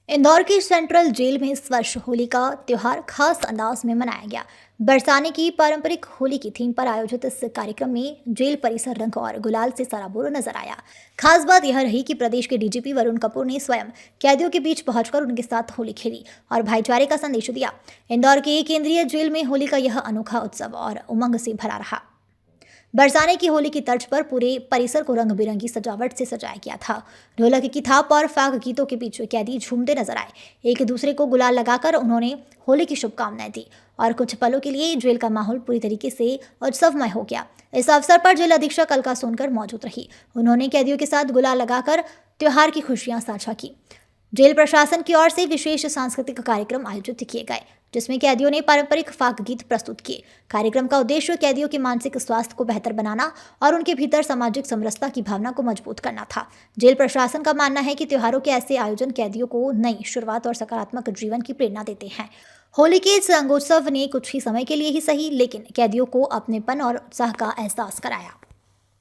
इंदौर की central jail में इस वर्ष होली का त्योहार खास अंदाज में मनाया गया। बरसाने की पारंपरिक होली की थीम पर आयोजित इस कार्यक्रम में जेल परिसर रंग और गुलाल से सराबोर नजर आया। खास बात यह रही कि प्रदेश के डीजीपी वरुण कपूर ने स्वयं कैदियों के बीच पहुंचकर उनके साथ होली खेली और भाईचारे का संदेश दिया। इंदौर के केंद्रीय जेल में होली का यह अनोखा उत्सव और उमंग से भरा रहा। बरसाने की होली की तर्ज पर पूरे परिसर को रंग बिरंगी सजावट से सजाया गया था। ढोलक की थाप और फाग गीतों के बीच कैदी झूमते नजर आए। एक दूसरे को गुलाल लगाकर उन्होंने होली की शुभकामनाएं दी और कुछ पलों के लिए जेल का माहौल पूरी तरीके से उत्सवमय हो गया। इस अवसर पर जेल अधीक्षक अलका सोनकर मौजूद रही। उन्होंने कैदियों के साथ गुलाल लगाकर त्योहार की खुशियां साझा की। जेल प्रशासन की ओर से विशेष सांस्कृतिक कार्यक्रम आयोजित किए गए, जिसमें कैदियों ने पारंपरिक फाक गीत प्रस्तुत किए। कार्यक्रम का उद्देश्य कैदियों के मानसिक स्वास्थ्य को बेहतर बनाना और उनके भीतर सामाजिक समरसता की भावना को मजबूत करना था। जेल प्रशासन का मानना है कि त्योहारों के ऐसे आयोजन कैदियों को नई शुरुआत और सकारात्मक जीवन की प्रेरणा देते हैं। होली के इस रंगोत्सव ने कुछ ही समय के लिए ही सही, लेकिन कैदियों को अपनेपन और उत्साह का एहसास कराया।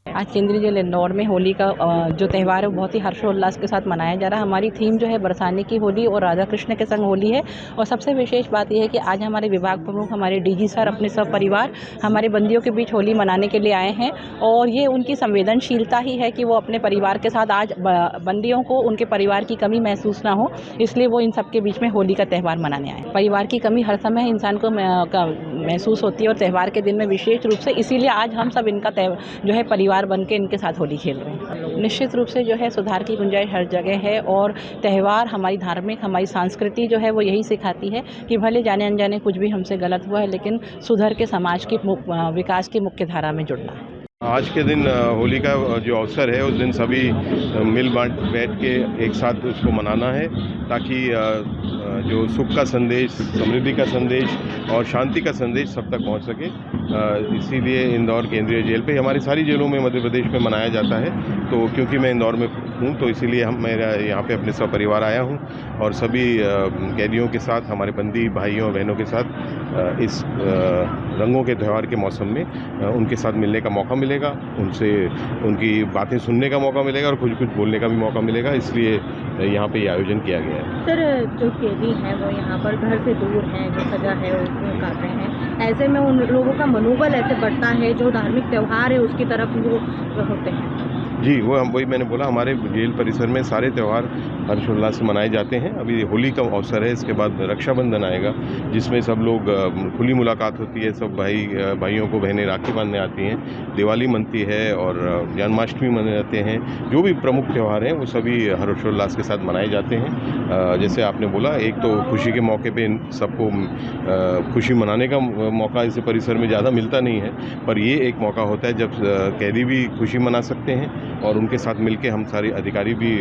आज केंद्रीय जेल इंदौर में होली का जो त्यौहार है वो बहुत ही हर्षोल्लास के साथ मनाया जा रहा है। हमारी थीम जो है बरसाने की होली और राधा कृष्ण के संग होली है। और सबसे विशेष बात यह है कि आज हमारे विभाग प्रमुख, हमारे डीजी सर अपने सब परिवार हमारे बंदियों के बीच होली मनाने के लिए आए हैं। और ये उनकी संवेदनशीलता ही है कि वो अपने परिवार के साथ आज बंदियों को उनके परिवार की कमी महसूस ना हो, इसलिए वो इन सबके बीच में होली का त्यौहार मनाने आए। परिवार की कमी हर समय इंसान को महसूस होती है और त्यौहार के दिन में विशेष रूप से, इसीलिए आज हम सब इनका जो है परिवार बन के इनके साथ होली खेल रहे हैं। निश्चित रूप से जो है सुधार की गुंजाइश हर जगह है और त्यौहार हमारी धार्मिक, हमारी संस्कृति जो है वो यही सिखाती है कि भले जाने अनजाने कुछ भी हमसे गलत हुआ है, लेकिन सुधर के समाज की विकास की मुख्य धारा में जुड़ना है। आज के दिन होली का जो अवसर है उस दिन सभी मिल बांट बैठ के एक साथ उसको मनाना है, ताकि जो सुख का संदेश, समृद्धि का संदेश और शांति का संदेश सब तक पहुंच सके। इसीलिए इंदौर केंद्रीय जेल पे, हमारी सारी जेलों में मध्य प्रदेश में मनाया जाता है। तो क्योंकि मैं इंदौर में हूँ तो इसीलिए मेरा यहाँ पे अपने सपरिवार आया हूँ और सभी कैदियों के साथ, हमारे बंदी भाइयों और बहनों के साथ इस रंगों के त्यौहार के मौसम में उनके साथ मिलने का मौका मिलेगा, उनसे उनकी बातें सुनने का मौका मिलेगा और कुछ बोलने का भी मौका मिलेगा। इसलिए यहाँ पे ये आयोजन किया गया है। सर, जो कैदी हैं वो यहाँ पर घर से दूर हैं, जो सजा है उसमें काट रहे हैं, ऐसे में उन लोगों का मनोबल ऐसे बढ़ता है, जो धार्मिक त्यौहार है उसकी तरफ वो होते हैं। जी, वही मैंने बोला, हमारे जेल परिसर में सारे त्यौहार हर्षोल्लास से मनाए जाते हैं। अभी होली का अवसर है, इसके बाद रक्षाबंधन आएगा, जिसमें सब लोग खुली मुलाकात होती है, सब भाइयों को बहनें राखी बांधने आती हैं, दिवाली मनती है और जन्माष्टमी मनाए जाते हैं। जो भी प्रमुख त्यौहार हैं वो सभी हर्षोल्लास के साथ मनाए जाते हैं। जैसे आपने बोला, एक तो खुशी के मौके पे सबको खुशी मनाने का मौका इस परिसर में ज़्यादा मिलता नहीं है, पर ये एक मौका होता है जब कैदी भी खुशी मना सकते हैं और उनके साथ मिलके हम सारे अधिकारी भी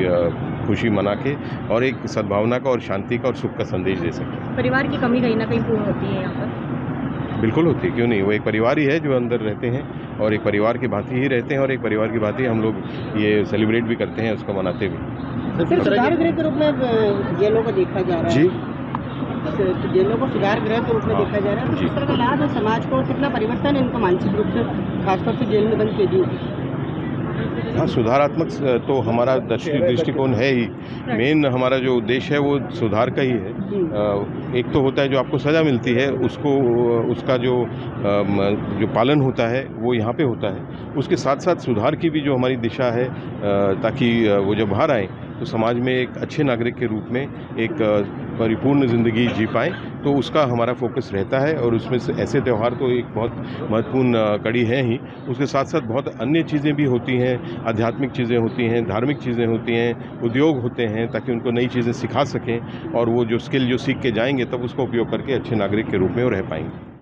खुशी मना के और एक सद्भावना का और शांति का और सुख का संदेश दे सकते हैं। परिवार की कमी कहीं ना कहीं पूर्ण होती है यहाँ पर? बिल्कुल होती है, क्यों नहीं। वो एक परिवार ही है जो अंदर रहते हैं और एक परिवार की भांति ही रहते हैं और एक परिवार की भांति हम लोग ये सेलिब्रेट भी करते हैं, उसको मनाते भी। सुधार गृह के रूप में जेलों को देखा जा रहा है। जी, जेलों को सुधार गृह के रूप में देखा जा रहा है। तो इस तरह का लाभ है समाज को, कितना परिवर्तन है इनको मानसिक रूप से, खासतौर से जेल में बंद कैदियों की? हाँ, सुधारात्मक तो हमारा दृष्टिकोण है ही। मेन हमारा जो उद्देश्य है वो सुधार का ही है। एक तो होता है जो आपको सज़ा मिलती है, उसका जो पालन होता है वो यहाँ पे होता है। उसके साथ साथ सुधार की भी जो हमारी दिशा है, ताकि वो जब बाहर आएँ तो समाज में एक अच्छे नागरिक के रूप में एक परिपूर्ण ज़िंदगी जी पाएँ, तो उसका हमारा फोकस रहता है। और उसमें से ऐसे त्यौहार तो एक बहुत महत्वपूर्ण कड़ी है ही। उसके साथ साथ बहुत अन्य चीज़ें भी होती हैं, आध्यात्मिक चीज़ें होती हैं, धार्मिक चीज़ें होती हैं, उद्योग होते हैं, ताकि उनको नई चीज़ें सिखा सकें और वो जो स्किल जो सीख के जाएंगे तब उसका उपयोग करके अच्छे नागरिक के रूप में वो रह पाएंगे।